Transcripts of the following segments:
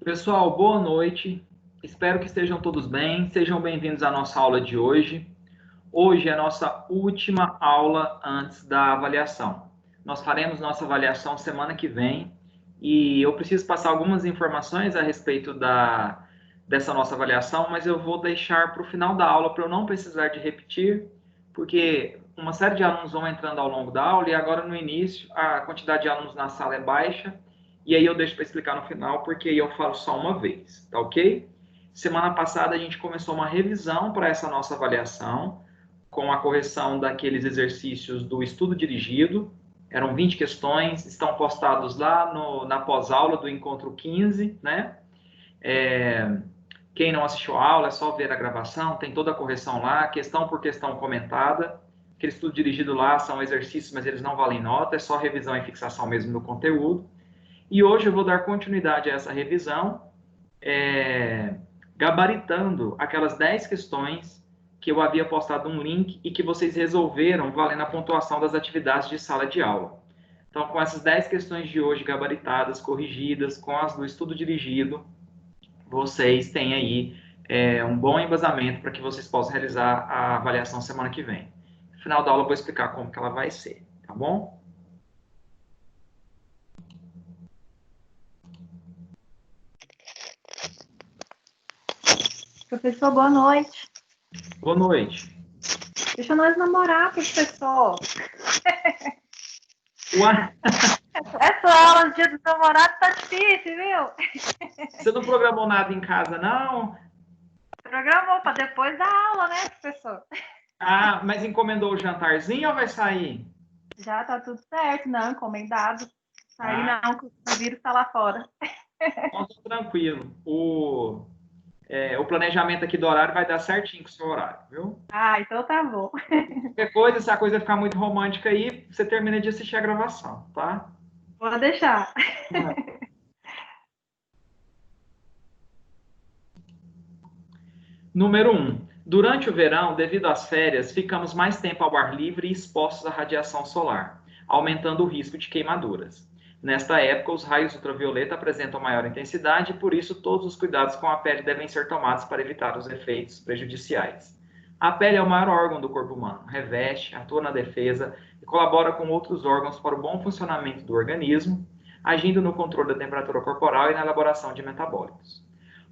Pessoal, boa noite. Espero que estejam todos bem. Sejam bem-vindos à nossa aula de hoje. Hoje é a nossa última aula antes da avaliação. Nós faremos nossa avaliação semana que vem e eu preciso passar algumas informações a respeito dessa nossa avaliação, mas eu vou deixar para o final da aula para eu não precisar de repetir, porque uma série de alunos vão entrando ao longo da aula e agora no início a quantidade de alunos na sala é baixa. E aí eu deixo para explicar no final, porque aí eu falo só uma vez, tá ok? Semana passada a gente começou uma revisão para essa nossa avaliação, com a correção daqueles exercícios do estudo dirigido. Eram 20 questões, estão postados lá na pós-aula do Encontro 15, né? Quem não assistiu a aula, é só ver a gravação, tem toda a correção lá, questão por questão comentada. Aquele estudo dirigido lá são exercícios, mas eles não valem nota, é só revisão e fixação mesmo do conteúdo. E hoje eu vou dar continuidade a essa revisão, gabaritando aquelas 10 questões que eu havia postado um link e que vocês resolveram valendo a pontuação das atividades de sala de aula. Então, com essas 10 questões de hoje gabaritadas, corrigidas, com as do estudo dirigido, vocês têm aí um bom embasamento para que vocês possam realizar a avaliação semana que vem. No final da aula eu vou explicar como que ela vai ser, tá bom? Professor, boa noite. Boa noite. Deixa nós namorar, professor. Ué? Essa aula de dia dos namorados tá difícil, viu? Você não programou nada em casa, não? Programou para depois da aula, né, professor? Ah, mas encomendou o jantarzinho ou vai sair? Já tá tudo certo, não, encomendado. Aí não, o vírus tá lá fora. Então, tô tranquilo. O planejamento aqui do horário vai dar certinho com o seu horário, viu? Ah, então tá bom. Qualquer coisa, se a coisa ficar muito romântica aí, você termina de assistir a gravação, tá? Vou deixar. Número 1. Durante o verão, devido às férias, ficamos mais tempo ao ar livre e expostos à radiação solar, aumentando o risco de queimaduras. Nesta época, os raios ultravioleta apresentam maior intensidade e, por isso, todos os cuidados com a pele devem ser tomados para evitar os efeitos prejudiciais. A pele é o maior órgão do corpo humano, reveste, atua na defesa e colabora com outros órgãos para o bom funcionamento do organismo, agindo no controle da temperatura corporal e na elaboração de metabólitos.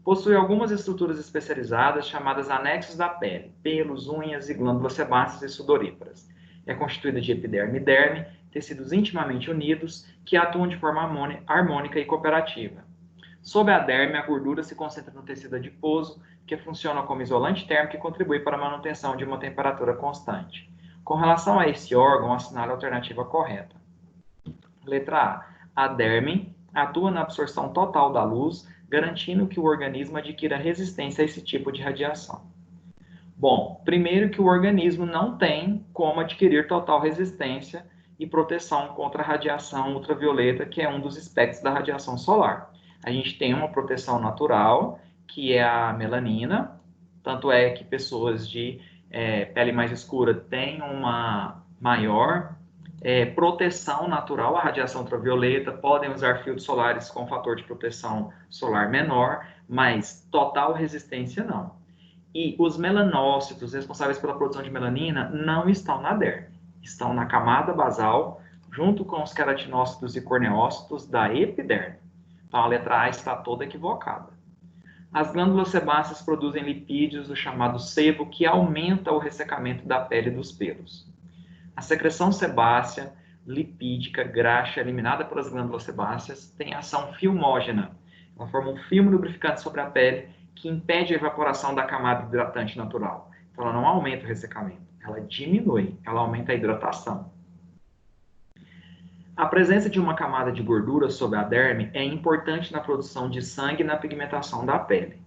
Possui algumas estruturas especializadas chamadas anexos da pele, pelos, unhas e glândulas sebáceas e sudoríparas. É constituída de epiderme e derme, tecidos intimamente unidos que atuam de forma harmônica e cooperativa. Sob a derme, a gordura se concentra no tecido adiposo, que funciona como isolante térmico e contribui para a manutenção de uma temperatura constante. Com relação a esse órgão, assinale a alternativa correta. Letra A. A derme atua na absorção total da luz, garantindo que o organismo adquira resistência a esse tipo de radiação. Bom, primeiro que o organismo não tem como adquirir total resistência e proteção contra a radiação ultravioleta, que é um dos espectros da radiação solar. A gente tem uma proteção natural, que é a melanina, tanto é que pessoas de pele mais escura têm uma maior proteção natural à radiação ultravioleta, podem usar filtros solares com fator de proteção solar menor, mas total resistência não. E os melanócitos responsáveis pela produção de melanina não estão na derme, estão na camada basal, junto com os queratinócitos e corneócitos da epiderme. Então a letra A está toda equivocada. As glândulas sebáceas produzem lipídios do chamado sebo, que aumenta o ressecamento da pele e dos pelos. A secreção sebácea, lipídica, graxa, eliminada pelas glândulas sebáceas, tem ação filmógena. Ela forma um filme lubrificante sobre a pele que impede a evaporação da camada hidratante natural. Então, ela não aumenta o ressecamento, ela diminui, ela aumenta a hidratação. A presença de uma camada de gordura sobre a derme é importante na produção de sangue e na pigmentação da pele.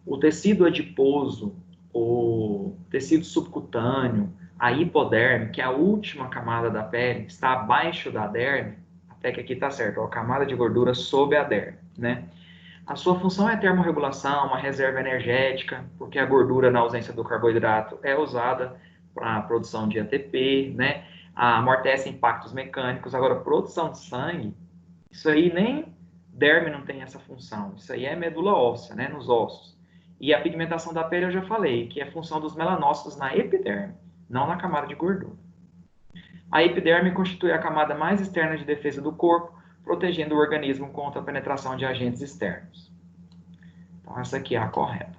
O tecido adiposo, o tecido subcutâneo, a hipoderme, que é a última camada da pele, está abaixo da derme, até que aqui está certo, a camada de gordura sob a derme, né? A sua função é termorregulação, uma reserva energética, porque a gordura, na ausência do carboidrato, é usada para a produção de ATP, né? Amortece impactos mecânicos. Agora, produção de sangue, isso aí derme não tem essa função. Isso aí é medula óssea, né, nos ossos. E a pigmentação da pele eu já falei, que é função dos melanócitos na epiderme, não na camada de gordura. A epiderme constitui a camada mais externa de defesa do corpo, protegendo o organismo contra a penetração de agentes externos. Então, essa aqui é a correta.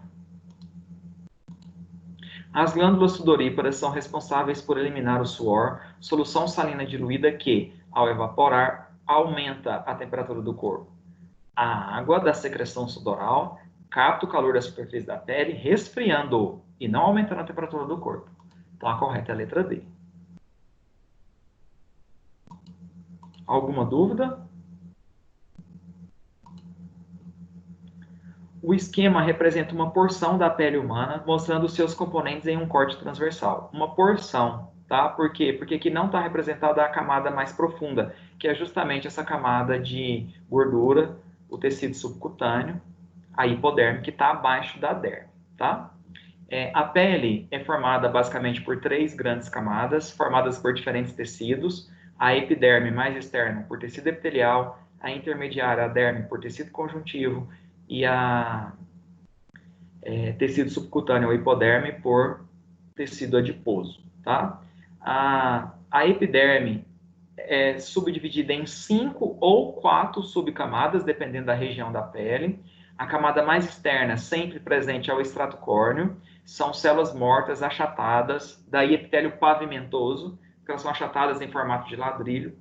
As glândulas sudoríparas são responsáveis por eliminar o suor, solução salina diluída que, ao evaporar, aumenta a temperatura do corpo. A água da secreção sudoral capta o calor da superfície da pele, resfriando e não aumentando a temperatura do corpo. Então, a correta é a letra D. Alguma dúvida? O esquema representa uma porção da pele humana, mostrando seus componentes em um corte transversal. Uma porção, tá? Por quê? Porque aqui não está representada a camada mais profunda, que é justamente essa camada de gordura, o tecido subcutâneo, a hipoderme, que está abaixo da derme, tá? A pele é formada basicamente por 3 grandes camadas, formadas por diferentes tecidos. A epiderme mais externa por tecido epitelial, a intermediária, a derme, por tecido conjuntivo, e a tecido subcutâneo ou hipoderme por tecido adiposo, tá? A epiderme é subdividida em 5 ou 4 subcamadas, dependendo da região da pele. A camada mais externa, sempre presente, é o extrato córneo. São células mortas, achatadas, daí epitélio pavimentoso, que elas são achatadas em formato de ladrilho,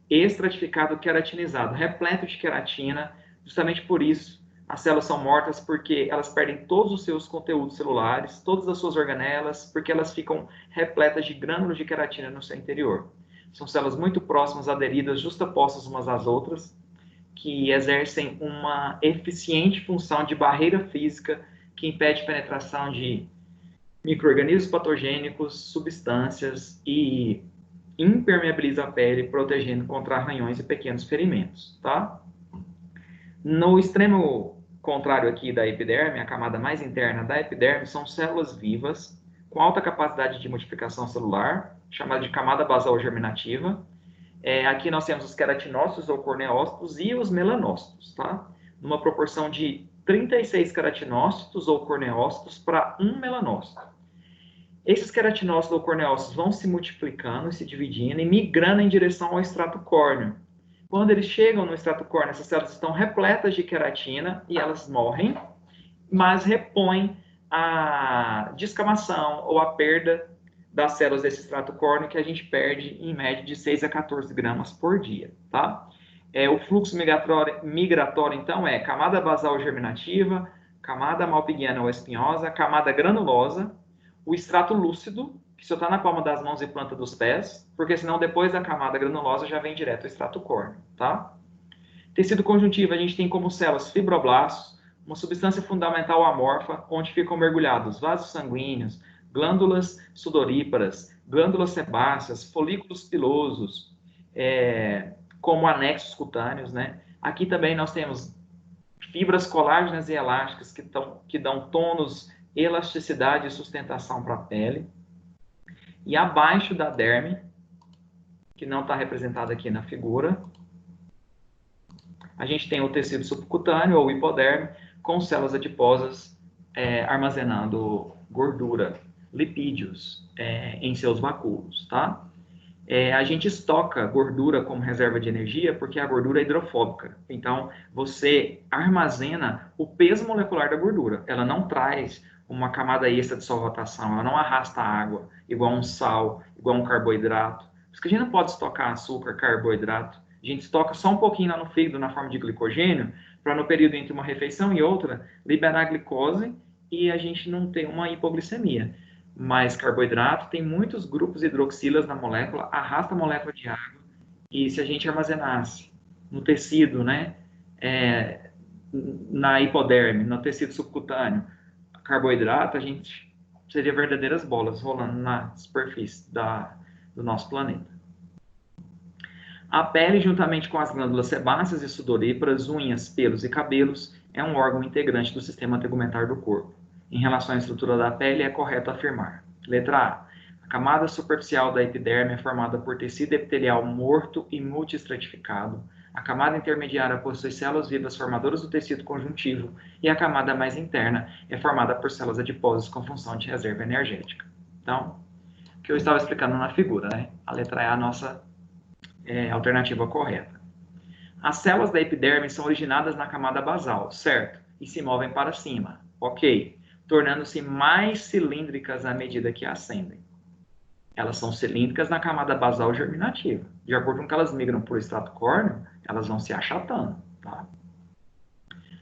estratificado queratinizado, repleto de queratina. Justamente por isso, as células são mortas, porque elas perdem todos os seus conteúdos celulares, todas as suas organelas, porque elas ficam repletas de grânulos de queratina no seu interior. São células muito próximas, aderidas, justapostas umas às outras, que exercem uma eficiente função de barreira física que impede a penetração de micro-organismos patogênicos, substâncias e impermeabiliza a pele, protegendo contra arranhões e pequenos ferimentos, tá? No extremo contrário aqui da epiderme, a camada mais interna da epiderme, são células vivas com alta capacidade de multiplicação celular, chamada de camada basal germinativa. Aqui nós temos os queratinócitos ou corneócitos e os melanócitos, tá? Numa proporção de 36 queratinócitos ou corneócitos para 1 melanócito. Esses queratinócitos ou corneócitos vão se multiplicando, se dividindo e migrando em direção ao extrato córneo. Quando eles chegam no extrato córneo, essas células estão repletas de queratina e elas morrem, mas repõem a descamação ou a perda das células desse extrato córneo, que a gente perde em média de 6 a 14 gramas por dia, tá? O fluxo migratório, então, é camada basal germinativa, camada malpighiana ou espinhosa, camada granulosa, o extrato lúcido, que só está na palma das mãos e planta dos pés, porque senão depois da camada granulosa já vem direto o extrato córneo, tá? Tecido conjuntivo, a gente tem como células fibroblastos, uma substância fundamental amorfa, onde ficam mergulhados vasos sanguíneos, glândulas sudoríparas, glândulas sebáceas, folículos pilosos, como anexos cutâneos, né? Aqui também nós temos fibras colágenas e elásticas que dão tônus, elasticidade e sustentação para a pele. E abaixo da derme, que não está representada aqui na figura, a gente tem o tecido subcutâneo ou hipoderme, com células adiposas armazenando gordura, lipídios em seus vacúolos, tá? A gente estoca gordura como reserva de energia porque a gordura é hidrofóbica. Então, você armazena o peso molecular da gordura. Ela não traz uma camada extra de solvatação, ela não arrasta água, igual um sal, igual um carboidrato. Por isso que a gente não pode estocar açúcar, carboidrato. A gente estoca só um pouquinho lá no fígado, na forma de glicogênio, para no período entre uma refeição e outra, liberar a glicose e a gente não ter uma hipoglicemia. Mas carboidrato tem muitos grupos hidroxilas na molécula, arrasta a molécula de água, e se a gente armazenasse no tecido, né, na hipoderme, no tecido subcutâneo, carboidrato, a gente seria verdadeiras bolas rolando na superfície do nosso planeta. A pele, juntamente com as glândulas sebáceas e sudoríparas, unhas, pelos e cabelos, é um órgão integrante do sistema tegumentar do corpo. Em relação à estrutura da pele, é correto afirmar. Letra A. A camada superficial da epiderme é formada por tecido epitelial morto e multiestratificado. A camada intermediária possui células vivas formadoras do tecido conjuntivo e a camada mais interna é formada por células adiposas com função de reserva energética. Então, o que eu estava explicando na figura, né? A letra E é a nossa alternativa correta. As células da epiderme são originadas na camada basal, certo? E se movem para cima, ok? Tornando-se mais cilíndricas à medida que ascendem. Elas são cilíndricas na camada basal germinativa. De acordo com que elas migram para o estrato córneo, elas vão se achatando, tá?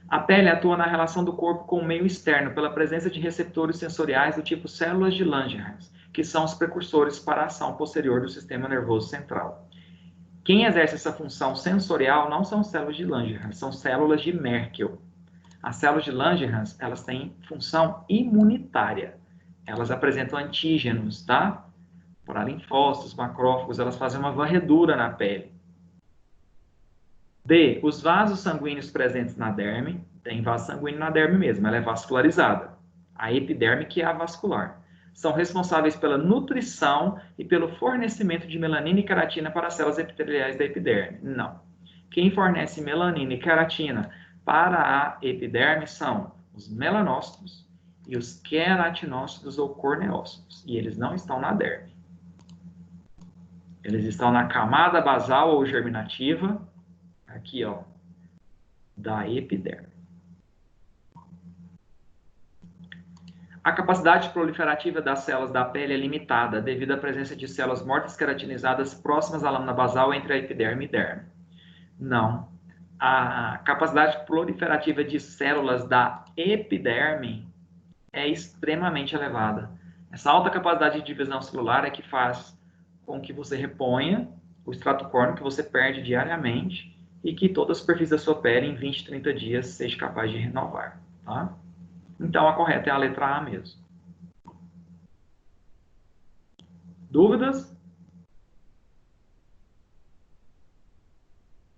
A pele atua na relação do corpo com o meio externo pela presença de receptores sensoriais do tipo células de Langerhans, que são os precursores para a ação posterior do sistema nervoso central. Quem exerce essa função sensorial não são células de Langerhans, são células de Merkel. As células de Langerhans, elas têm função imunitária. Elas apresentam antígenos, tá? Para linfócitos, macrófagos, elas fazem uma varredura na pele. D. Os vasos sanguíneos presentes na derme, tem vaso sanguíneo na derme mesmo, ela é vascularizada. A epiderme que é avascular. São responsáveis pela nutrição e pelo fornecimento de melanina e queratina para as células epiteliais da epiderme. Não. Quem fornece melanina e queratina para a epiderme são os melanócitos e os queratinócitos ou corneócitos. E eles não estão na derme. Eles estão na camada basal ou germinativa, aqui, ó, da epiderme. A capacidade proliferativa das células da pele é limitada devido à presença de células mortas queratinizadas próximas à lâmina basal entre a epiderme e derme. Não. A capacidade proliferativa de células da epiderme é extremamente elevada. Essa alta capacidade de divisão celular é que faz com que você reponha o extrato córneo que você perde diariamente e que toda a superfície da sua pele em 20, 30 dias seja capaz de renovar, tá? Então, a correta é a letra A mesmo. Dúvidas?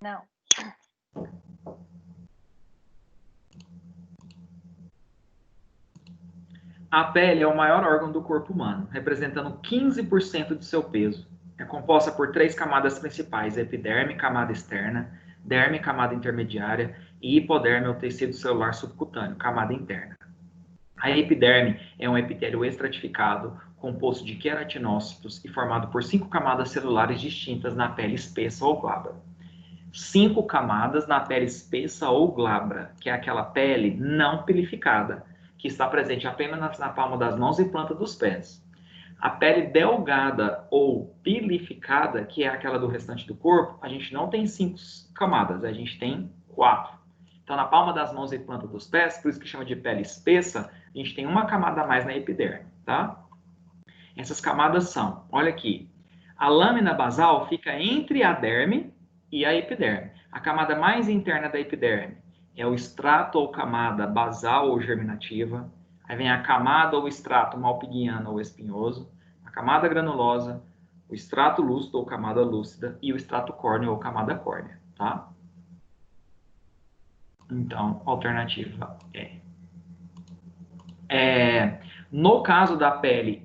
Não. A pele é o maior órgão do corpo humano, representando 15% de seu peso. É composta por 3 camadas principais: epiderme, camada externa, derme, camada intermediária, e hipoderme, ou tecido celular subcutâneo, camada interna. A epiderme é um epitélio estratificado, composto de queratinócitos e formado por 5 camadas celulares distintas na pele espessa ou glabra. 5 camadas na pele espessa ou glabra, que é aquela pele não pelificada, que está presente apenas na palma das mãos e planta dos pés. A pele delgada ou pilificada, que é aquela do restante do corpo, a gente não tem 5 camadas, a gente tem 4. Então, na palma das mãos e planta dos pés, por isso que chama de pele espessa, a gente tem uma camada a mais na epiderme, tá? Essas camadas são, olha aqui, a lâmina basal fica entre a derme e a epiderme. A camada mais interna da epiderme é o estrato ou camada basal ou germinativa. Aí vem a camada ou estrato malpighiano ou espinhoso, a camada granulosa, o estrato lúcido ou camada lúcida e o estrato córneo ou camada córnea, tá? Então, alternativa no caso da pele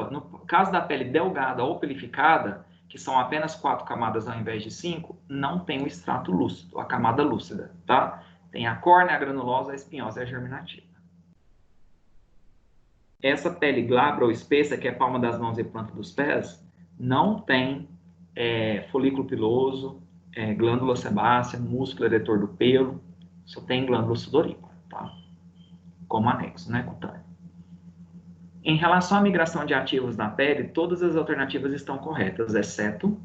no caso da pele delgada ou pelificada, que são apenas 4 camadas ao invés de 5, não tem o estrato lúcido, a camada lúcida, tá? Tem a córnea, a granulosa, a espinhosa e a germinativa. Essa pele glabra ou espessa, que é a palma das mãos e planta dos pés, não tem folículo piloso, glândula sebácea, músculo eretor do pelo, só tem glândula sudorípara, tá? Como anexo, né, cutâneo. Em relação à migração de ativos na pele, todas as alternativas estão corretas, exceto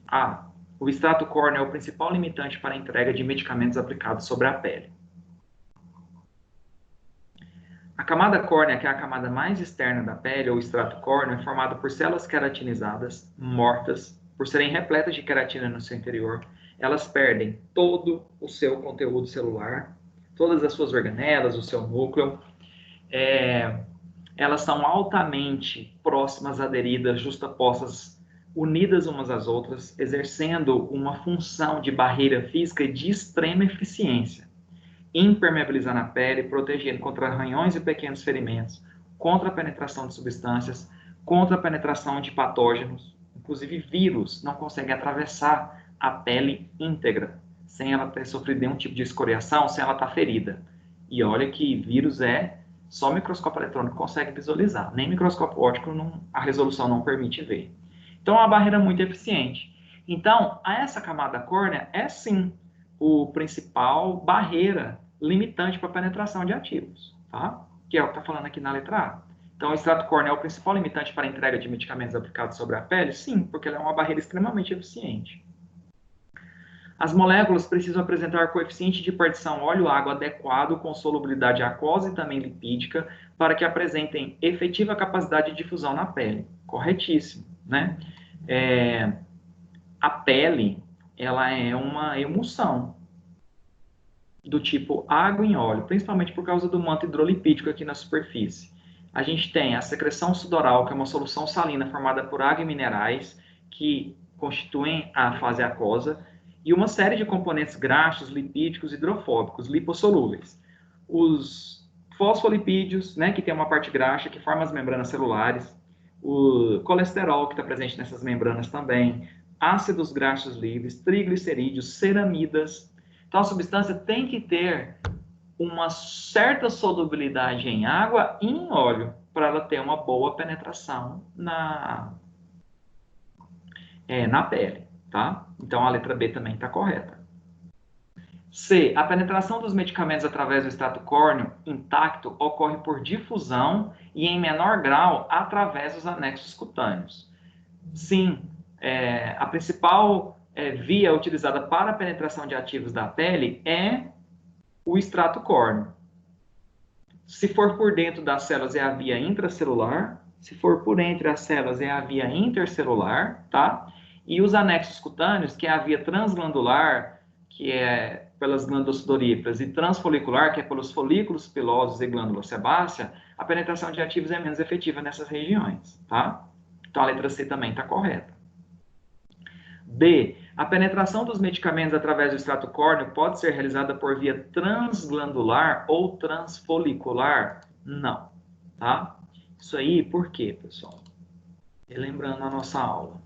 A. O estrato córneo é o principal limitante para a entrega de medicamentos aplicados sobre a pele. A camada córnea, que é a camada mais externa da pele, ou estrato córneo, é formada por células queratinizadas, mortas. Por serem repletas de queratina no seu interior, elas perdem todo o seu conteúdo celular, todas as suas organelas, o seu núcleo. Elas são altamente próximas, aderidas, justapostas, unidas umas às outras, exercendo uma função de barreira física de extrema eficiência, impermeabilizando a pele, protegendo contra arranhões e pequenos ferimentos, contra a penetração de substâncias, contra a penetração de patógenos, inclusive vírus não conseguem atravessar a pele íntegra, sem ela ter sofrido nenhum tipo de escoriação, sem ela estar ferida. E olha que vírus só microscópio eletrônico consegue visualizar, nem microscópio óptico a resolução não permite ver. Então, é uma barreira muito eficiente. Então, essa camada córnea é sim o principal barreira limitante para a penetração de ativos, tá? Que é o que está falando aqui na letra A. Então, o extrato córneo é o principal limitante para a entrega de medicamentos aplicados sobre a pele? Sim, porque ela é uma barreira extremamente eficiente. As moléculas precisam apresentar coeficiente de partição óleo-água adequado com solubilidade aquosa e também lipídica para que apresentem efetiva capacidade de difusão na pele. Corretíssimo, né? A pele, ela é uma emulsão do tipo água em óleo, principalmente por causa do manto hidrolipídico aqui na superfície. A gente tem a secreção sudoral, que é uma solução salina formada por água e minerais, que constituem a fase aquosa, e uma série de componentes graxos, lipídicos, hidrofóbicos, lipossolúveis. Os fosfolipídios, né, que tem uma parte graxa que forma as membranas celulares, o colesterol, que está presente nessas membranas também, ácidos graxos livres, triglicerídeos, ceramidas. Então, a substância tem que ter uma certa solubilidade em água e em óleo para ela ter uma boa penetração na pele, tá? Então, a letra B também está correta. C. A penetração dos medicamentos através do extrato córneo intacto ocorre por difusão e, em menor grau, através dos anexos cutâneos. Sim, a principal via utilizada para a penetração de ativos da pele é o extrato córneo. Se for por dentro das células, é a via intracelular. Se for por entre as células, é a via intercelular, tá? E os anexos cutâneos, que é a via transglandular, que é pelas glândulas sudoríparas, e transfolicular, que é pelos folículos pilosos e glândula sebácea, a penetração de ativos é menos efetiva nessas regiões, tá? Então, a letra C também está correta. B. A penetração dos medicamentos através do extrato córneo pode ser realizada por via transglandular ou transfolicular? Não, tá? Isso aí, por quê, pessoal? Relembrando a nossa aula.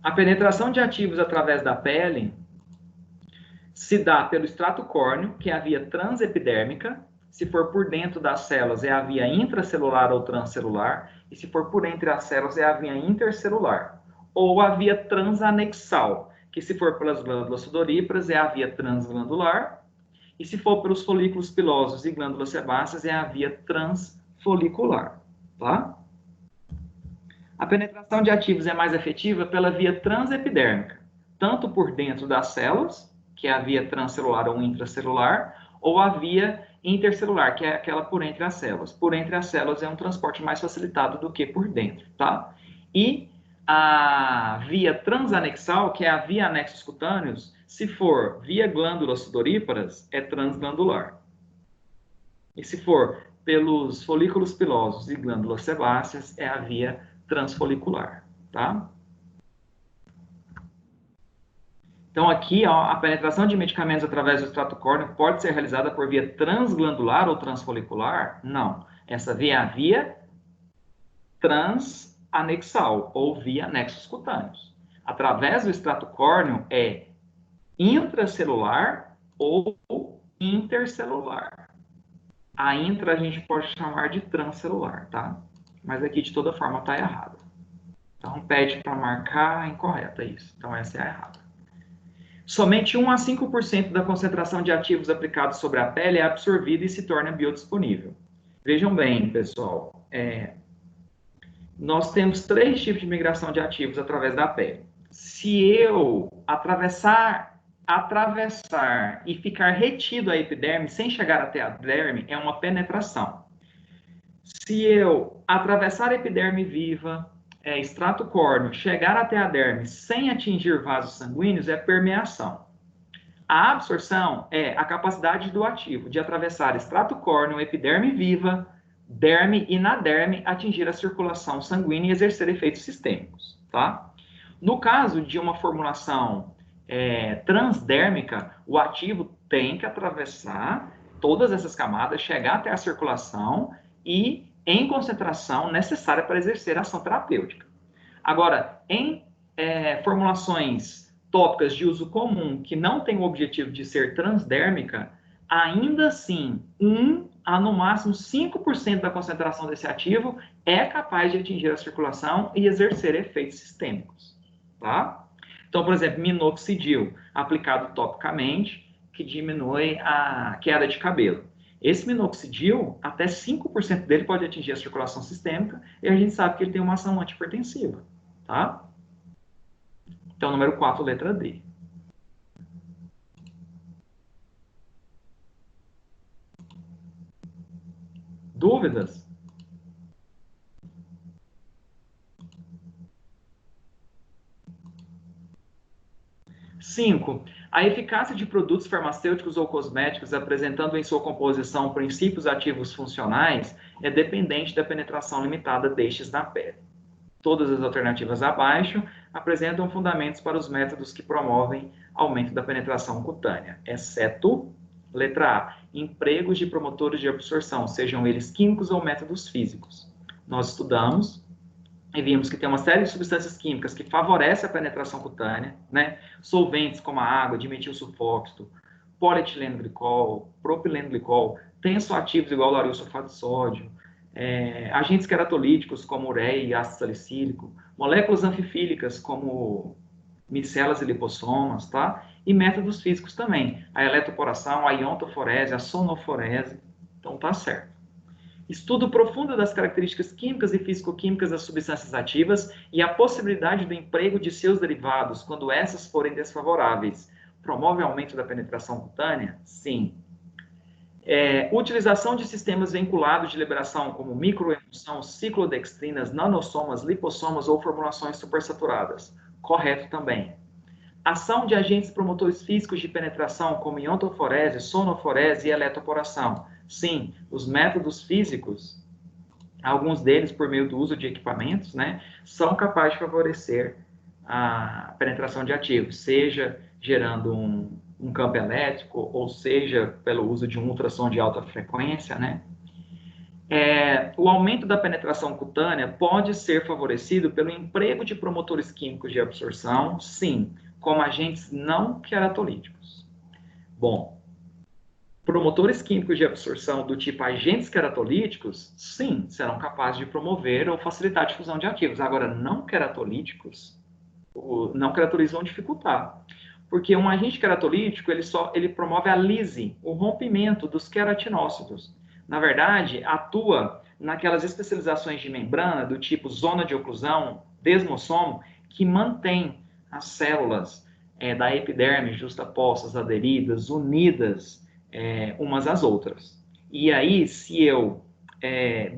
A penetração de ativos através da pele se dá pelo extrato córneo, que é a via transepidérmica. Se for por dentro das células, é a via intracelular ou transcelular. E se for por entre as células, é a via intercelular. Ou a via transanexal, que se for pelas glândulas sudoríparas, é a via transglandular. E se for pelos folículos pilosos e glândulas sebáceas, é a via transfolicular, tá? A penetração de ativos é mais efetiva pela via transepidérmica, tanto por dentro das células, que é a via transcelular ou intracelular, ou a via intercelular, que é aquela por entre as células. Por entre as células é um transporte mais facilitado do que por dentro, tá? E a via transanexal, que é a via anexos cutâneos, se for via glândulas sudoríparas, é transglandular. E se for pelos folículos pilosos e glândulas sebáceas, é a via transfolicular, tá? Então, aqui, ó, a penetração de medicamentos através do extrato córneo pode ser realizada por via transglandular ou transfolicular? Não. Essa via é a via transanexal, ou via anexos cutâneos. Através do extrato córneo é intracelular ou intercelular. A intra a gente pode chamar de transcelular, tá? Mas aqui, de toda forma, está errado. Então, pede para marcar incorreta isso. Então, essa é a errada. Somente 1 a 5% da concentração de ativos aplicados sobre a pele é absorvida e se torna biodisponível. Vejam bem, pessoal, nós temos 3 tipos de migração de ativos através da pele. Se eu atravessar e ficar retido a epiderme sem chegar até a derme, é uma penetração. Se eu atravessar a epiderme viva, extrato córneo, chegar até a derme sem atingir vasos sanguíneos, é permeação. A absorção é a capacidade do ativo de atravessar extrato córneo, epiderme viva, derme e na derme atingir a circulação sanguínea e exercer efeitos sistêmicos, tá? No caso de uma formulação transdérmica, o ativo tem que atravessar todas essas camadas, chegar até a circulação e em concentração necessária para exercer a ação terapêutica. Agora, em formulações tópicas de uso comum que não tem o objetivo de ser transdérmica, ainda assim, 1 a no máximo 5% da concentração desse ativo é capaz de atingir a circulação e exercer efeitos sistêmicos, tá? Então, por exemplo, minoxidil, aplicado topicamente, que diminui a queda de cabelo. Esse minoxidil, até 5% dele pode atingir a circulação sistêmica, e a gente sabe que ele tem uma ação antihipertensiva, tá? Então, número 4, letra D. Dúvidas? Cinco, a eficácia de produtos farmacêuticos ou cosméticos apresentando em sua composição princípios ativos funcionais é dependente da penetração limitada destes na pele. Todas as alternativas abaixo apresentam fundamentos para os métodos que promovem aumento da penetração cutânea, exceto, letra A, empregos de promotores de absorção, sejam eles químicos ou métodos físicos. Nós estudamos e vimos que tem uma série de substâncias químicas que favorecem a penetração cutânea, né? Solventes como a água, dimetilsulfóxido, polietileno glicol, propileno glicol, tensoativos igual o lauryl sulfato de sódio, agentes queratolíticos como ureia e ácido salicílico, moléculas anfifílicas como micelas e lipossomas, tá? E métodos físicos também, a eletroporação, a iontoforese, a sonoforese, então tá certo. Estudo profundo das características químicas e físico-químicas das substâncias ativas e a possibilidade do emprego de seus derivados quando essas forem desfavoráveis. Promove aumento da penetração cutânea? Sim. Utilização de sistemas vinculados de liberação como microemulsão, ciclodextrinas, nanossomas, lipossomas ou formulações supersaturadas? Correto também. Ação de agentes promotores físicos de penetração como iontoforese, sonoforese e eletroporação? Sim, os métodos físicos, alguns deles por meio do uso de equipamentos, né, são capazes de favorecer a penetração de ativos, seja gerando um campo elétrico, ou seja, pelo uso de um ultrassom de alta frequência, né? O aumento da penetração cutânea pode ser favorecido pelo emprego de promotores químicos de absorção, sim, como agentes não queratolíticos. Bom, promotores químicos de absorção do tipo agentes queratolíticos, sim, serão capazes de promover ou facilitar a difusão de ativos. Agora, não queratolíticos, não queratolíticos vão dificultar. Porque um agente queratolítico, ele promove a lise, o rompimento dos queratinócitos. Na verdade, atua naquelas especializações de membrana do tipo zona de oclusão, desmossomo, que mantém as células da epiderme justapostas, aderidas, unidas umas às outras. E aí, se eu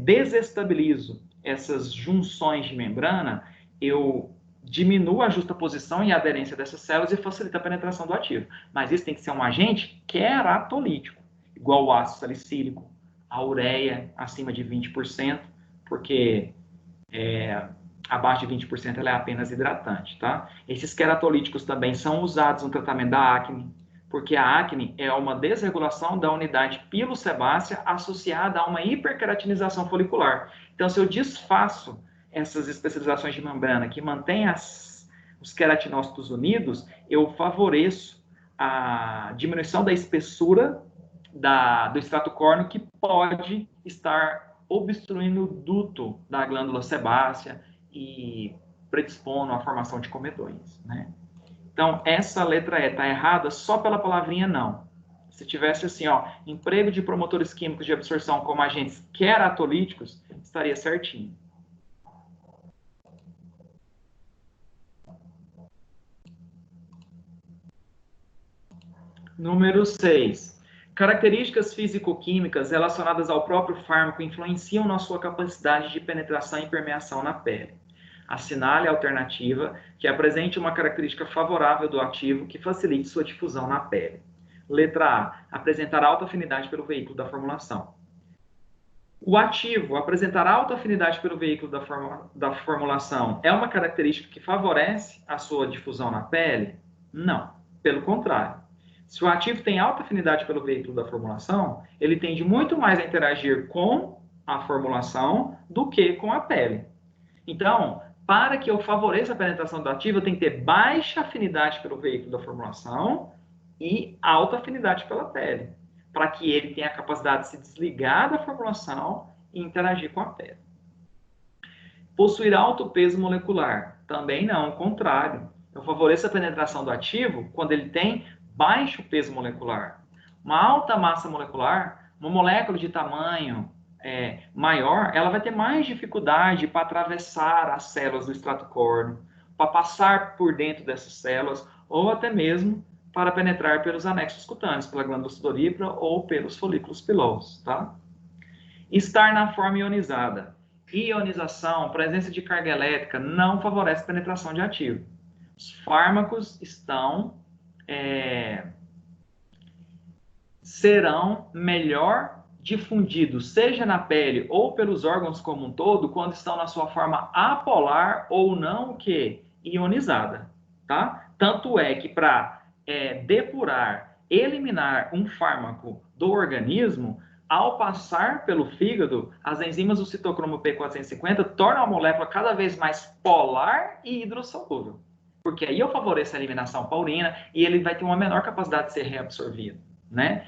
desestabilizo essas junções de membrana, eu diminuo a justaposição e a aderência dessas células e facilita a penetração do ativo. Mas isso tem que ser um agente queratolítico, igual o ácido salicílico, a ureia acima de 20%, porque abaixo de 20% ela é apenas hidratante, tá? Esses queratolíticos também são usados no tratamento da acne, porque a acne é uma desregulação da unidade pilosebácea associada a uma hiperqueratinização folicular. Então, se eu desfaço essas especializações de membrana que mantêm os queratinócitos unidos, eu favoreço a diminuição da espessura do extrato córneo, que pode estar obstruindo o duto da glândula sebácea e predispondo à formação de comedões, né? Então, essa letra E está errada só pela palavrinha não. Se tivesse assim, ó, emprego de promotores químicos de absorção como agentes queratolíticos, estaria certinho. Número 6. Características físico-químicas relacionadas ao próprio fármaco influenciam na sua capacidade de penetração e permeação na pele. Assinale a alternativa que apresente uma característica favorável do ativo que facilite sua difusão na pele. Letra A. Apresentar alta afinidade pelo veículo da formulação. O ativo apresentar alta afinidade pelo veículo da formulação é uma característica que favorece a sua difusão na pele? Não, pelo contrário. Se o ativo tem alta afinidade pelo veículo da formulação, ele tende muito mais a interagir com a formulação do que com a pele. Então, para que eu favoreça a penetração do ativo, eu tenho que ter baixa afinidade pelo veículo da formulação e alta afinidade pela pele, para que ele tenha a capacidade de se desligar da formulação e interagir com a pele. Possuir alto peso molecular? Também não, ao contrário. Eu favoreço a penetração do ativo quando ele tem baixo peso molecular. Uma alta massa molecular, uma molécula de tamanho maior, ela vai ter mais dificuldade para atravessar as células do extrato córneo, para passar por dentro dessas células, ou até mesmo para penetrar pelos anexos cutâneos, pela glândula sudorípara ou pelos folículos pilosos, tá? Estar na forma ionizada. Ionização, presença de carga elétrica, não favorece a penetração de ativo. Os fármacos serão melhor difundidos, seja na pele ou pelos órgãos como um todo, quando estão na sua forma apolar ou não ionizada, tá? Tanto é que para depurar, eliminar um fármaco do organismo, ao passar pelo fígado, as enzimas do citocromo P450 tornam a molécula cada vez mais polar e hidrossolúvel, porque aí eu favoreço a eliminação para a urina e ele vai ter uma menor capacidade de ser reabsorvido, né?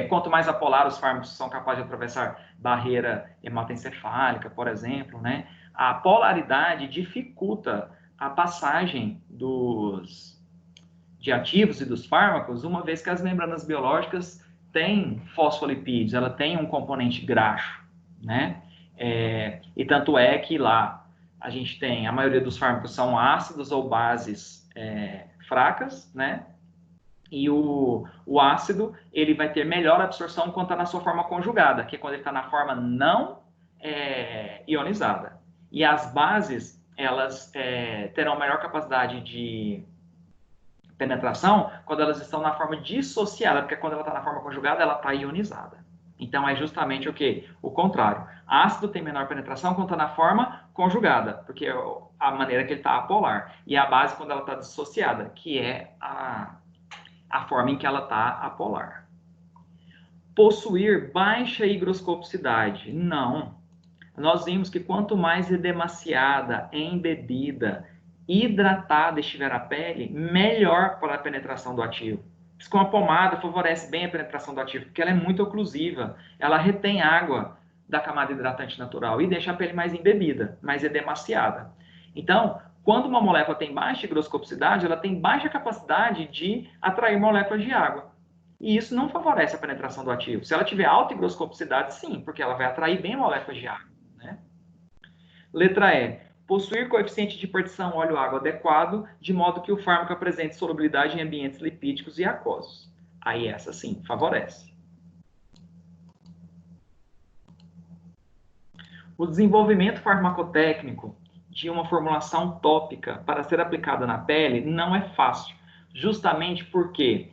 Quanto mais apolar os fármacos são capazes de atravessar barreira hematoencefálica, por exemplo, né? A polaridade dificulta a passagem de ativos e dos fármacos, uma vez que as membranas biológicas têm fosfolipídios, ela tem um componente graxo, né? E tanto é que lá a gente tem, a maioria dos fármacos são ácidos ou bases fracas, né? E o ácido, ele vai ter melhor absorção quando está na sua forma conjugada, que é quando ele está na forma não ionizada. E as bases, elas terão melhor capacidade de penetração quando elas estão na forma dissociada, porque quando ela está na forma conjugada, ela está ionizada. Então, é justamente o quê? O contrário. Ácido tem menor penetração quando está na forma conjugada, porque é a maneira que ele está apolar. E a base quando ela está dissociada, que é a forma em que ela está apolar. Possuir baixa higroscopicidade? Não. Nós vimos que quanto mais edemaciada, embebida, hidratada estiver a pele, melhor para a penetração do ativo. Isso com a pomada favorece bem a penetração do ativo, porque ela é muito oclusiva, ela retém água da camada hidratante natural e deixa a pele mais embebida, mais edemaciada. Então, quando uma molécula tem baixa higroscopicidade, ela tem baixa capacidade de atrair moléculas de água. E isso não favorece a penetração do ativo. Se ela tiver alta higroscopicidade, sim, porque ela vai atrair bem moléculas de água, né? Letra E. Possuir coeficiente de partição óleo-água adequado, de modo que o fármaco apresente solubilidade em ambientes lipídicos e aquosos. Aí essa sim, favorece. O desenvolvimento farmacotécnico de uma formulação tópica para ser aplicada na pele não é fácil, justamente porque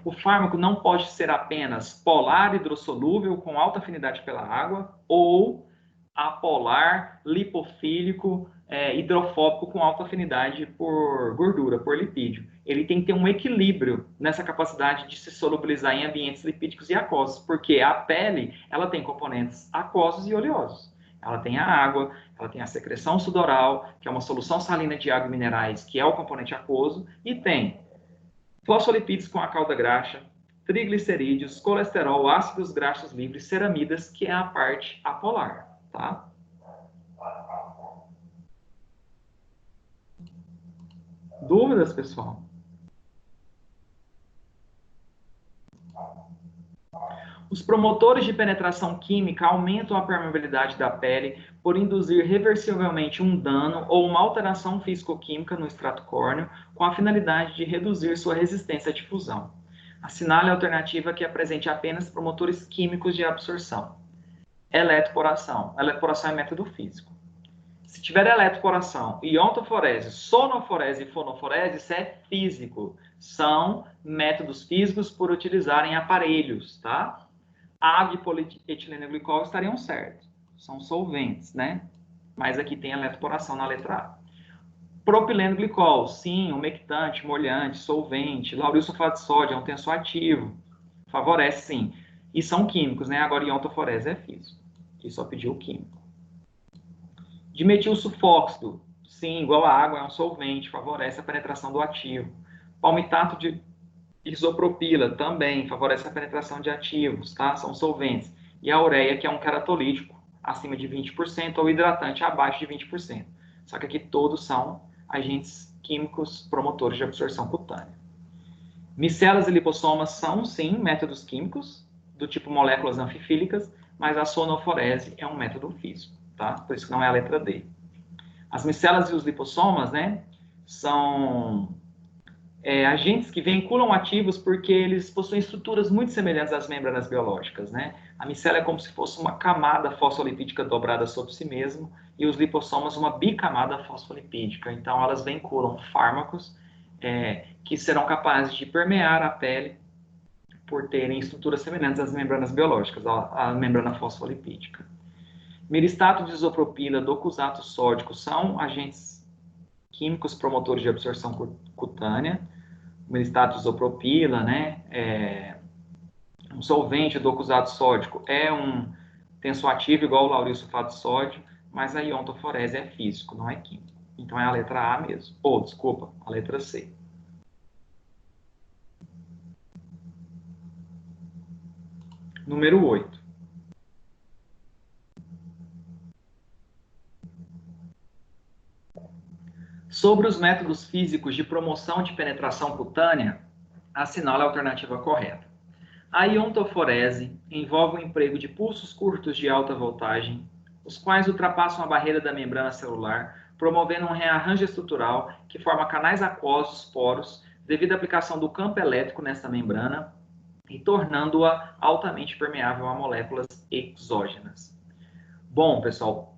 o fármaco não pode ser apenas polar hidrossolúvel com alta afinidade pela água ou apolar, lipofílico, hidrofóbico com alta afinidade por gordura, por lipídio. Ele tem que ter um equilíbrio nessa capacidade de se solubilizar em ambientes lipídicos e aquosos, porque a pele ela tem componentes aquosos e oleosos. Ela tem a água, ela tem a secreção sudoral, que é uma solução salina de água e minerais, que é o componente aquoso, e tem fosfolipídios com a cauda graxa, triglicerídeos, colesterol, ácidos graxos livres, ceramidas, que é a parte apolar. Tá? Dúvidas, pessoal? Os promotores de penetração química aumentam a permeabilidade da pele por induzir reversivelmente um dano ou uma alteração físico-química no extrato córneo com a finalidade de reduzir sua resistência à difusão. Assinale a alternativa que apresente apenas promotores químicos de absorção. Eletroporação. Eletroporação é método físico. Se tiver eletroporação, iontoforese, sonoforese e fonoforese, isso é físico. São métodos físicos por utilizarem aparelhos, tá? água e polietileno glicol estariam certos. São solventes, né? Mas aqui tem eletroporação na letra A. Propileno glicol, sim, umectante, molhante, solvente. Lauril sulfato de sódio é um tensoativo. Favorece, sim. E são químicos, né? Agora, iontoforese é físico. Aqui só pediu o químico. Dimetil sulfóxido, sim, igual a água, é um solvente, favorece a penetração do ativo. Palmitato de isopropila, também favorece a penetração de ativos, tá? São solventes. E a ureia, que é um queratolítico, acima de 20%, ou hidratante abaixo de 20%. Só que aqui todos são agentes químicos promotores de absorção cutânea. Micelas e lipossomas são, sim, métodos químicos, do tipo moléculas anfifílicas, mas a sonoforese é um método físico, tá? Por isso que não é a letra D. As micelas e os lipossomas, né, são agentes que vinculam ativos porque eles possuem estruturas muito semelhantes às membranas biológicas, né? A micela é como se fosse uma camada fosfolipídica dobrada sobre si mesmo e os lipossomas uma bicamada fosfolipídica. Então, elas vinculam fármacos que serão capazes de permear a pele por terem estruturas semelhantes às membranas biológicas, a membrana fosfolipídica. Miristato de isopropila, docusato sódico são agentes químicos promotores de absorção cutânea. Miristato de isopropila, né? Um solvente, docusato sódico, é um tensoativo igual o lauril sulfato de sódio, mas a iontoforese é físico, não é químico. Então é a letra A mesmo. Ou, desculpa, a letra C. Número 8. Sobre os métodos físicos de promoção de penetração cutânea, assinale a alternativa correta. A iontoforese envolve o emprego de pulsos curtos de alta voltagem, os quais ultrapassam a barreira da membrana celular, promovendo um rearranjo estrutural que forma canais aquosos, poros, devido à aplicação do campo elétrico nesta membrana e tornando-a altamente permeável a moléculas exógenas. Bom, pessoal,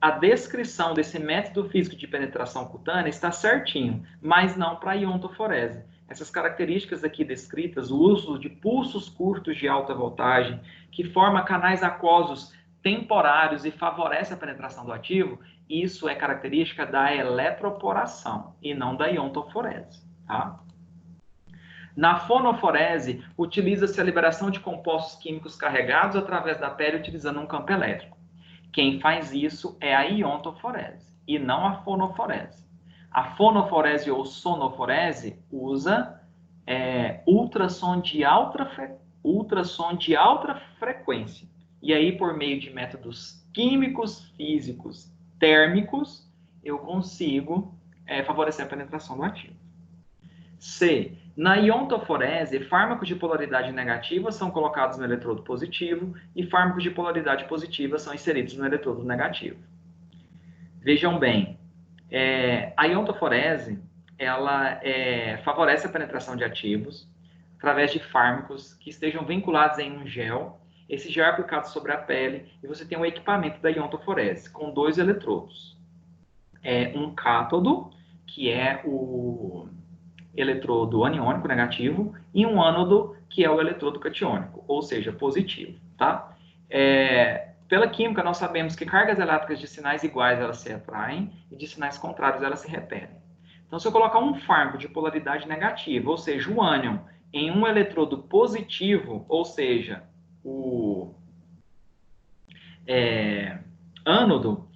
a descrição desse método físico de penetração cutânea está certinho, mas não para a iontoforese. Essas características aqui descritas, o uso de pulsos curtos de alta voltagem, que forma canais aquosos temporários e favorece a penetração do ativo, isso é característica da eletroporação e não da iontoforese, tá? Na fonoforese, utiliza-se a liberação de compostos químicos carregados através da pele utilizando um campo elétrico. Quem faz isso é a iontoforese e não a fonoforese. A fonoforese ou sonoforese usa ultrassom de alta frequência. E aí, por meio de métodos químicos, físicos, térmicos, eu consigo favorecer a penetração do ativo. C. Na iontoforese, fármacos de polaridade negativa são colocados no eletrodo positivo e fármacos de polaridade positiva são inseridos no eletrodo negativo. Vejam bem, a iontoforese ela favorece a penetração de ativos através de fármacos que estejam vinculados em um gel. Esse gel é aplicado sobre a pele e você tem um equipamento da iontoforese com 2 eletrodos. Um cátodo, que é o eletrodo aniônico negativo, e um ânodo, que é o eletrodo catiônico, ou seja, positivo, tá? Pela química, nós sabemos que cargas elétricas de sinais iguais, elas se atraem, e de sinais contrários, elas se repelem. Então, se eu colocar um fármaco de polaridade negativa, ou seja, o ânion, em um eletrodo positivo, ou seja, o ânodo,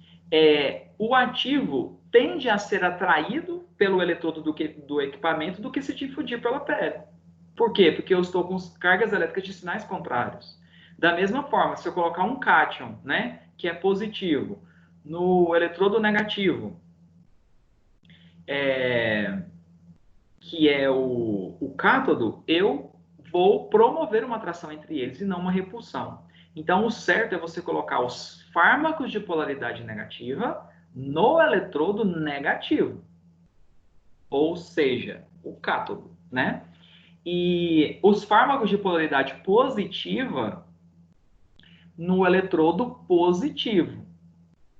o ativo tende a ser atraído pelo eletrodo do equipamento do que se difundir pela pele. Por quê? Porque eu estou com cargas elétricas de sinais contrários. Da mesma forma, se eu colocar um cátion, né, que é positivo, no eletrodo negativo, que é o cátodo, eu vou promover uma atração entre eles e não uma repulsão. Então, o certo é você colocar os fármacos de polaridade negativa no eletrodo negativo, ou seja, o cátodo, né? E os fármacos de polaridade positiva no eletrodo positivo,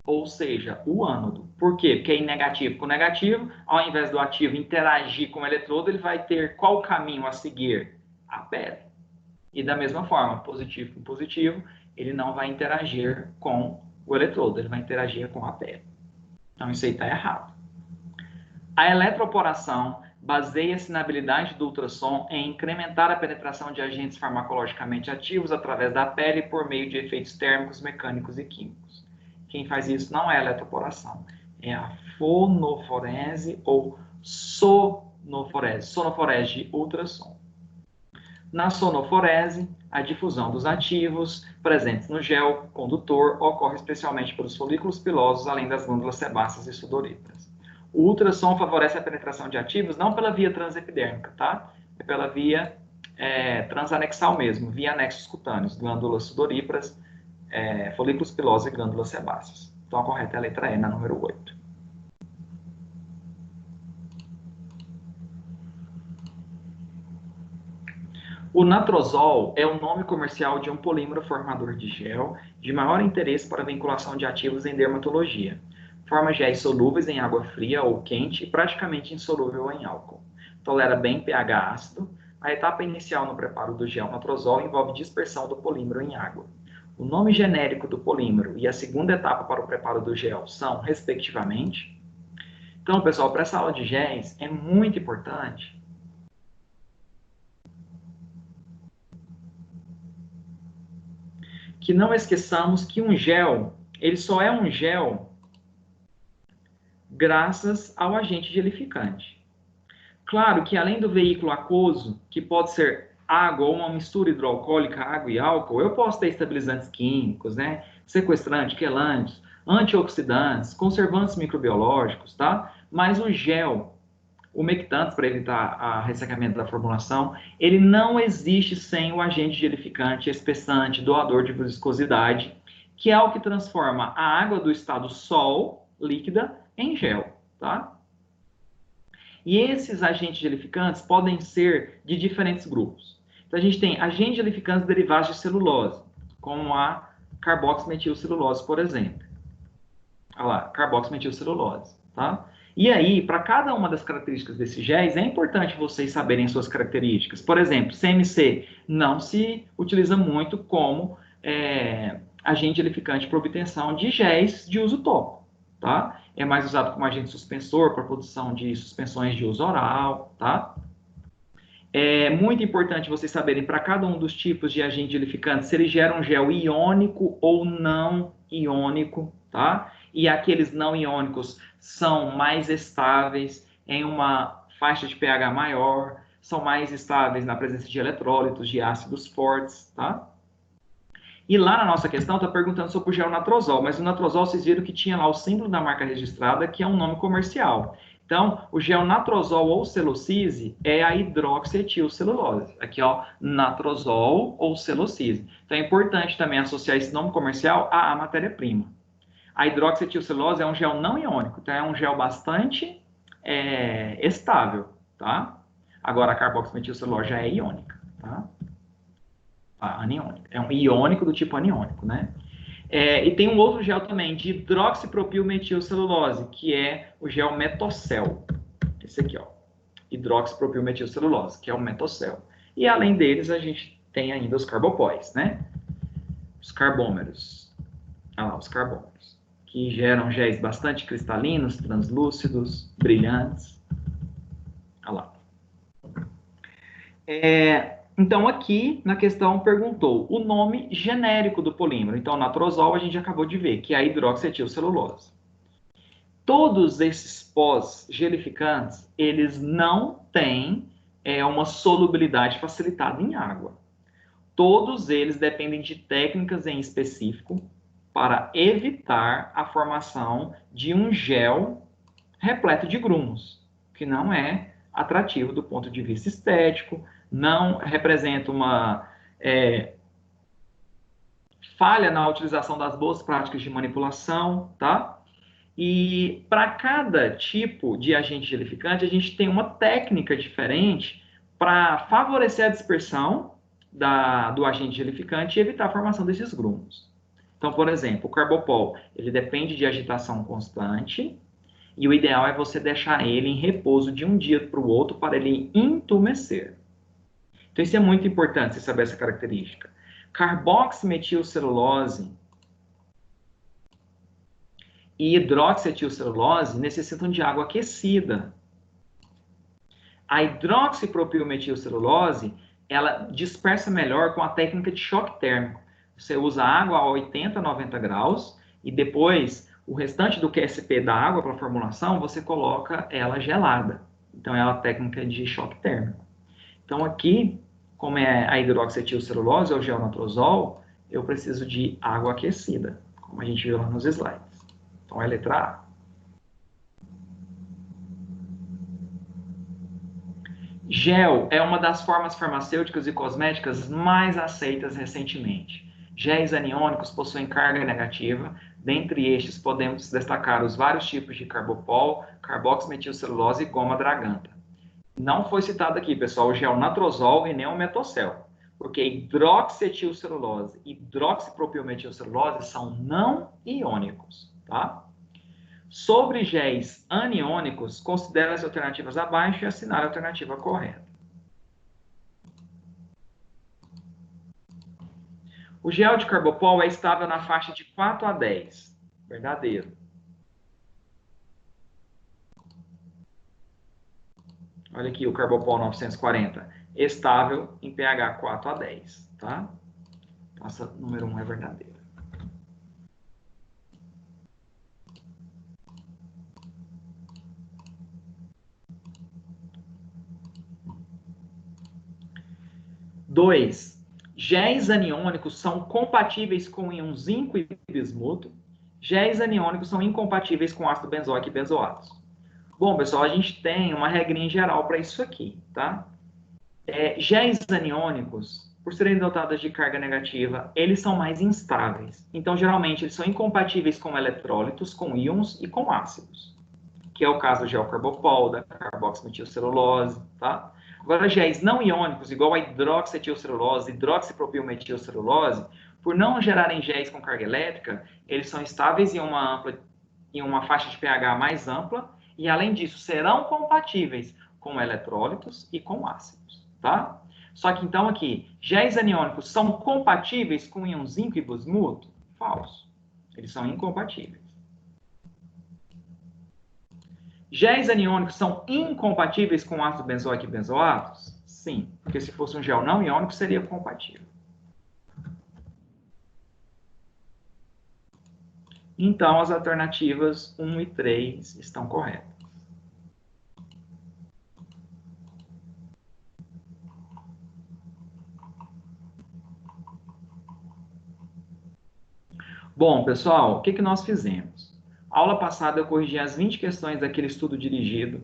ou seja, o ânodo. Por quê? Porque é negativo com negativo, ao invés do ativo interagir com o eletrodo, ele vai ter qual caminho a seguir? A pele. E da mesma forma, positivo com positivo, ele não vai interagir com o eletrodo, ele vai interagir com a pele. Então, isso aí está errado. A eletroporação baseia-se na habilidade do ultrassom em incrementar a penetração de agentes farmacologicamente ativos através da pele por meio de efeitos térmicos, mecânicos e químicos. Quem faz isso não é a eletroporação, é a fonoforese ou sonoforese de ultrassom. Na sonoforese, a difusão dos ativos presentes no gel condutor ocorre especialmente pelos folículos pilosos, além das glândulas sebáceas e sudoríparas. O ultrassom favorece a penetração de ativos não pela via transepidérmica, tá? É pela via transanexal mesmo, via anexos cutâneos, glândulas sudoríparas, folículos pilosos e glândulas sebáceas. Então a correta é a letra E, na número 8. O natrozol é o nome comercial de um polímero formador de gel de maior interesse para a vinculação de ativos em dermatologia. Forma géis solúveis em água fria ou quente e praticamente insolúvel em álcool. Tolera bem pH ácido. A etapa inicial no preparo do gel natrozol envolve dispersão do polímero em água. O nome genérico do polímero e a segunda etapa para o preparo do gel são, respectivamente. Então, pessoal, para essa aula de géis é muito importante que não esqueçamos que um gel, ele só é um gel graças ao agente gelificante. Claro que além do veículo aquoso, que pode ser água ou uma mistura hidroalcoólica, água e álcool, eu posso ter estabilizantes químicos, né? Sequestrantes, quelantes, antioxidantes, conservantes microbiológicos, tá? Mas o gel, umectantes para evitar o ressecamento da formulação, ele não existe sem o agente gelificante, espessante, doador de viscosidade, que é o que transforma a água do estado sol, líquida, em gel, tá? E esses agentes gelificantes podem ser de diferentes grupos. Então, a gente tem agentes gelificantes derivados de celulose, como a carboximetilcelulose, por exemplo. Olha lá, carboximetilcelulose, tá? E aí, para cada uma das características desses géis, é importante vocês saberem suas características. Por exemplo, CMC não se utiliza muito como agente gelificante para obtenção de géis de uso tópico, tá? É mais usado como agente suspensor para produção de suspensões de uso oral, tá? É muito importante vocês saberem para cada um dos tipos de agente gelificante se ele gera um gel iônico ou não iônico, tá? E aqueles não iônicos são mais estáveis em uma faixa de pH maior, são mais estáveis na presença de eletrólitos, de ácidos fortes, tá? E lá na nossa questão está perguntando sobre o gel natrozol, mas o natrozol vocês viram que tinha lá o símbolo da marca registrada, que é um nome comercial. Então, o gel natrozol ou celulose é a hidroxietilcelulose. Aqui, ó, natrozol ou celulose. Então, é importante também associar esse nome comercial à matéria-prima. A hidroxietilcelulose é um gel não iônico, então é um gel bastante estável, tá? Agora, a carboximetilcelulose já é iônica, tá? Aniônica. É um iônico do tipo aniônico, né? E tem um outro gel também, de hidroxipropilmetilcelulose, que é o gel Metocel. Esse aqui, ó. Hidroxipropilmetilcelulose, que é o Metocel. E além deles, a gente tem ainda os carbopóis, né? Os carbômeros. Olha lá, os carbômeros. Que geram géis bastante cristalinos, translúcidos, brilhantes. Olha lá. Então, aqui na questão perguntou o nome genérico do polímero. Então, natrozol a gente acabou de ver, que é a hidroxietilcelulose. Todos esses pós-gelificantes, eles não têm uma solubilidade facilitada em água. Todos eles dependem de técnicas em específico para evitar a formação de um gel repleto de grumos, que não é atrativo do ponto de vista estético, não representa uma falha na utilização das boas práticas de manipulação, tá? E para cada tipo de agente gelificante, a gente tem uma técnica diferente para favorecer a dispersão do agente gelificante e evitar a formação desses grumos. Então, por exemplo, o carbopol, ele depende de agitação constante e o ideal é você deixar ele em repouso de um dia para o outro para ele entumecer. Então, isso é muito importante, você saber essa característica. Carboximetilcelulose e hidroxietilcelulose necessitam de água aquecida. A hidroxipropilmetilcelulose, ela dispersa melhor com a técnica de choque térmico. Você usa água a 80, 90 graus e depois o restante do QSP da água para a formulação, você coloca ela gelada. Então, é a técnica de choque térmico. Então, aqui, como é a hidroxietilcelulose, ou gel natrozol, eu preciso de água aquecida, como a gente viu lá nos slides. Então, é a letra A. Gel é uma das formas farmacêuticas e cosméticas mais aceitas recentemente. Géis aniônicos possuem carga negativa. Dentre estes, podemos destacar os vários tipos de carbopol, carboximetilcelulose e goma draganta. Não foi citado aqui, pessoal, o gel natrozol e nem o metocel, porque hidroxietilcelulose e hidroxipropilmetilcelulose são não iônicos, tá? Sobre géis aniônicos, considere as alternativas abaixo e assinale a alternativa correta. O gel de carbopol é estável na faixa de 4 a 10. Verdadeiro. Olha aqui o carbopol 940. Estável em pH 4 a 10. Tá? Nossa, número 1 é verdadeiro. Dois. Géis aniônicos são compatíveis com íon zinco e bismuto. Géis aniônicos são incompatíveis com ácido benzoico e benzoatos. Bom, pessoal, a gente tem uma regrinha geral para isso aqui, tá? Géis aniônicos, por serem dotados de carga negativa, eles são mais instáveis. Então, geralmente, eles são incompatíveis com eletrólitos, com íons e com ácidos. Que é o caso do gel carbopol, da carboximetilcelulose, tá? Agora, géis não iônicos, igual a hidroxietilcelulose, hidroxipropilmetilcelulose, por não gerarem géis com carga elétrica, eles são estáveis em uma faixa de pH mais ampla e, além disso, serão compatíveis com eletrólitos e com ácidos, tá? Só que, então, aqui, géis aniônicos são compatíveis com íon zinco e bismuto? Falso. Eles são incompatíveis. Géis aniônicos são incompatíveis com ácido benzoico e benzoatos? Sim, porque se fosse um gel não iônico, seria compatível. Então, as alternativas 1 e 3 estão corretas. Bom, pessoal, o que nós fizemos? Aula passada eu corrigi as 20 questões daquele estudo dirigido,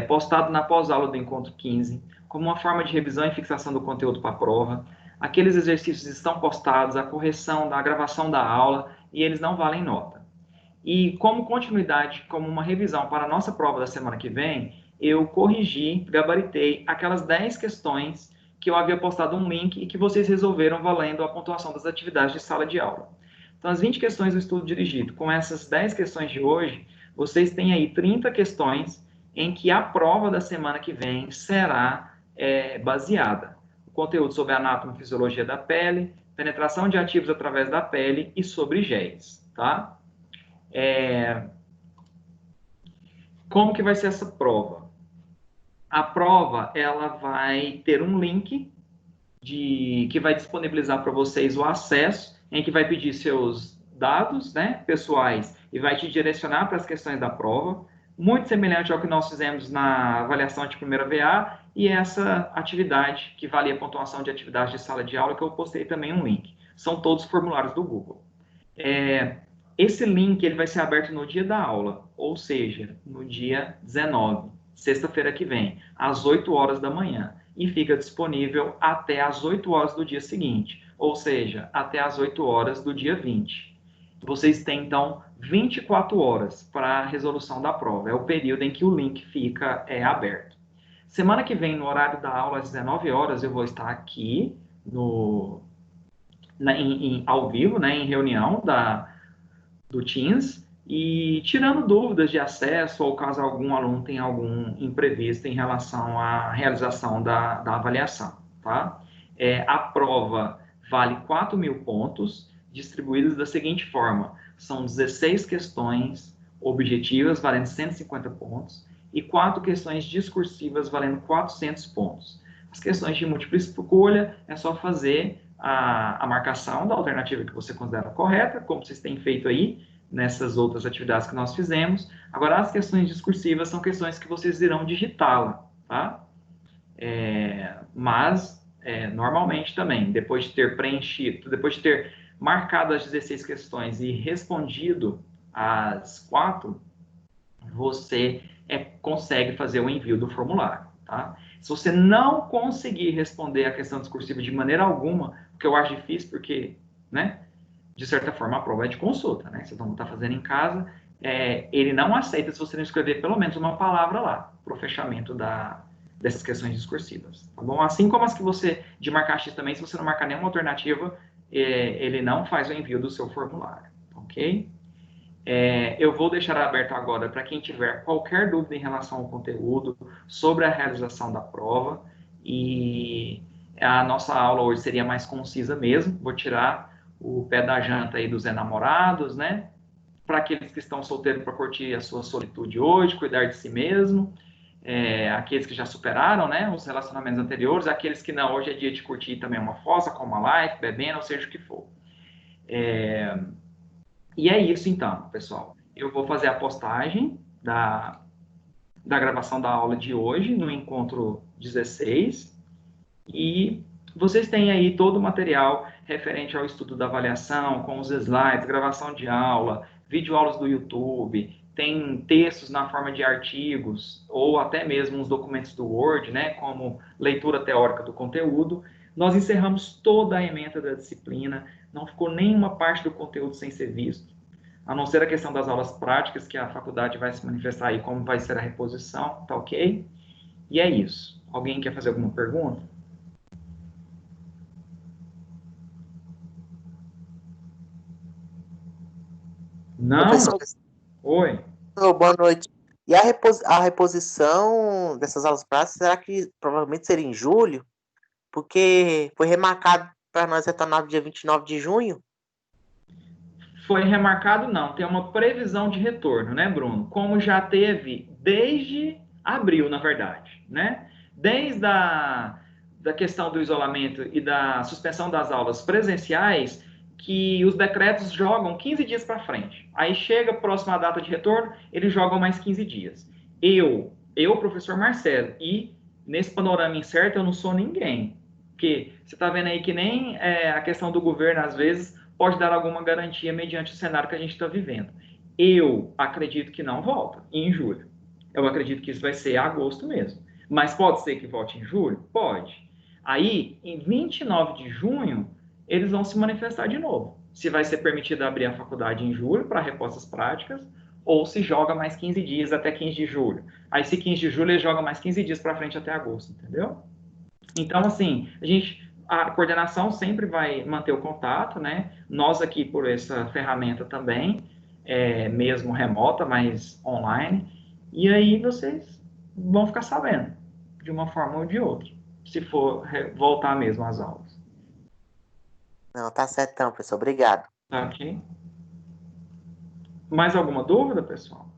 postado na pós-aula do Encontro 15, como uma forma de revisão e fixação do conteúdo para a prova. Aqueles exercícios estão postados, a correção da gravação da aula, e eles não valem nota. E como continuidade, como uma revisão para a nossa prova da semana que vem, eu corrigi, gabaritei aquelas 10 questões que eu havia postado um link e que vocês resolveram valendo a pontuação das atividades de sala de aula. Então, as 20 questões do estudo dirigido, com essas 10 questões de hoje, vocês têm aí 30 questões em que a prova da semana que vem será baseada. O conteúdo sobre a anatomia e fisiologia da pele, penetração de ativos através da pele e sobre géis, tá? Como que vai ser essa prova? A prova, ela vai ter um link que vai disponibilizar para vocês o acesso, em que vai pedir seus dados, né, pessoais e vai te direcionar para as questões da prova, muito semelhante ao que nós fizemos na avaliação de primeira VA e essa atividade que valia a pontuação de atividade de sala de aula, que eu postei também um link. São todos formulários do Google. Esse link ele vai ser aberto no dia da aula, ou seja, no dia 19, sexta-feira que vem, às 8 horas da manhã. E fica disponível até às 8 horas do dia seguinte, ou seja, até às 8 horas do dia 20. Vocês têm, então, 24 horas para a resolução da prova. É o período em que o link fica aberto. Semana que vem, no horário da aula, às 19 horas, eu vou estar aqui ao vivo, né, em reunião do Teams, e tirando dúvidas de acesso ou caso algum aluno tenha algum imprevisto em relação à realização da avaliação, tá? tá? A prova vale 4.000 pontos, distribuídos da seguinte forma: são 16 questões objetivas, valendo 150 pontos, e 4 questões discursivas, valendo 400 pontos. As questões de múltipla escolha é só fazer a marcação da alternativa que você considera correta, como vocês têm feito aí nessas outras atividades que nós fizemos. Agora, as questões discursivas são questões que vocês irão digitá-la, tá? Normalmente também, depois de ter preenchido, depois de ter marcado as 16 questões e respondido as 4, você consegue fazer o envio do formulário, tá? Se você não conseguir responder a questão discursiva de maneira alguma, porque eu acho difícil, porque, né, de certa forma, a prova é de consulta, né? Vocês vão estar fazendo em casa, ele não aceita se você não escrever pelo menos uma palavra lá, para o fechamento dessas questões discursivas, tá bom? Assim como as que você, de marcar X também, se você não marcar nenhuma alternativa, ele não faz o envio do seu formulário, ok? Eu vou deixar aberto agora para quem tiver qualquer dúvida em relação ao conteúdo, sobre a realização da prova, e a nossa aula hoje seria mais concisa mesmo, vou tirar o pé da janta aí dos enamorados, né? Para aqueles que estão solteiros para curtir a sua solitude hoje, cuidar de si mesmo, aqueles que já superaram, né, os relacionamentos anteriores, aqueles que não, hoje é dia de curtir também uma fossa, com uma live, bebendo, ou seja o que for. E é isso então, pessoal. Eu vou fazer a postagem da gravação da aula de hoje no encontro 16 e vocês têm aí todo o material referente ao estudo da avaliação, com os slides, gravação de aula, videoaulas do YouTube, tem textos na forma de artigos, ou até mesmo uns documentos do Word, né, como leitura teórica do conteúdo. Nós encerramos toda a ementa da disciplina, não ficou nenhuma parte do conteúdo sem ser visto, a não ser a questão das aulas práticas, que a faculdade vai se manifestar aí como vai ser a reposição, tá ok? E é isso. Alguém quer fazer alguma pergunta? Não? Professor, Oi. boa noite. E a reposição dessas aulas práticas, será que provavelmente seria em julho? Porque foi remarcado para nós retornar no dia 29 de junho. Foi remarcado, não. Tem uma previsão de retorno, né, Bruno? Como já teve desde abril, na verdade, né? Desde da questão do isolamento e da suspensão das aulas presenciais, que os decretos jogam 15 dias para frente. Aí chega a próxima data de retorno, eles jogam mais 15 dias. Eu, professor Marcelo, e nesse panorama incerto eu não sou ninguém. Porque você está vendo aí que nem a questão do governo, às vezes, pode dar alguma garantia mediante o cenário que a gente está vivendo. Eu acredito que não volta em julho. Eu acredito que isso vai ser agosto mesmo. Mas pode ser que volte em julho? Pode. Aí, em 29 de junho, eles vão se manifestar de novo. Se vai ser permitido abrir a faculdade em julho para repostas práticas, ou se joga mais 15 dias até 15 de julho. Aí, se 15 de julho, eles jogam mais 15 dias para frente até agosto, entendeu? Então, assim, a coordenação sempre vai manter o contato, né? Nós aqui por essa ferramenta também, mesmo remota, mas online. E aí vocês vão ficar sabendo, de uma forma ou de outra, se for voltar mesmo às aulas. Não, tá certo então, professor. Obrigado. Tá ok? Mais alguma dúvida, pessoal?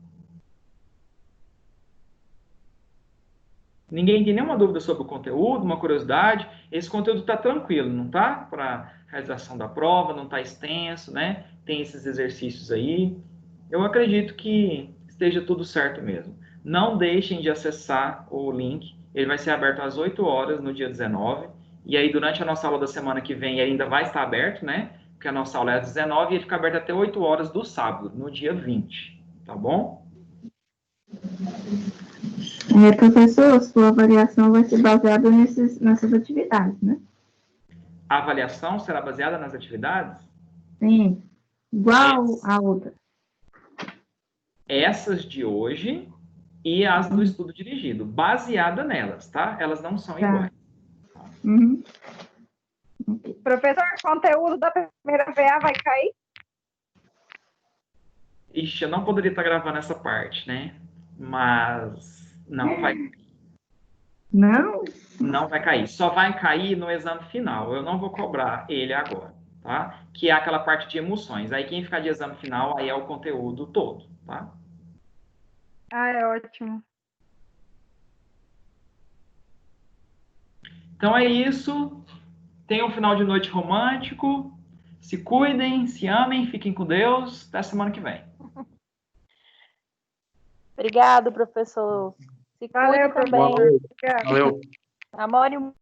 Ninguém tem nenhuma dúvida sobre o conteúdo, uma curiosidade? Esse conteúdo está tranquilo, não tá? Para realização da prova, não está extenso, né? Tem esses exercícios aí. Eu acredito que esteja tudo certo mesmo. Não deixem de acessar o link. Ele vai ser aberto às 8 horas no dia 19. E aí, durante a nossa aula da semana que vem, ele ainda vai estar aberto, né? Porque a nossa aula é às 19 e ele fica aberto até 8 horas do sábado, no dia 20. Tá bom? Professor, sua avaliação vai ser baseada nessas atividades, né? A avaliação será baseada nas atividades? Sim, igual a outra. Essas de hoje e as do estudo dirigido, baseada nelas, tá? Elas não são iguais. Uhum. Professor, conteúdo da primeira VA vai cair? Ixi, eu não poderia estar gravando essa parte, né? Mas não vai. Não? Não vai cair. Só vai cair no exame final. Eu não vou cobrar ele agora, tá? Que é aquela parte de emoções. Aí quem ficar de exame final, aí é o conteúdo todo, tá? Ah, é ótimo. Então é isso. Tenham um final de noite romântico. Se cuidem, se amem, fiquem com Deus. Até semana que vem. Obrigado, professor. Se Valeu, cuide também. professor. Obrigada. Valeu. Amor e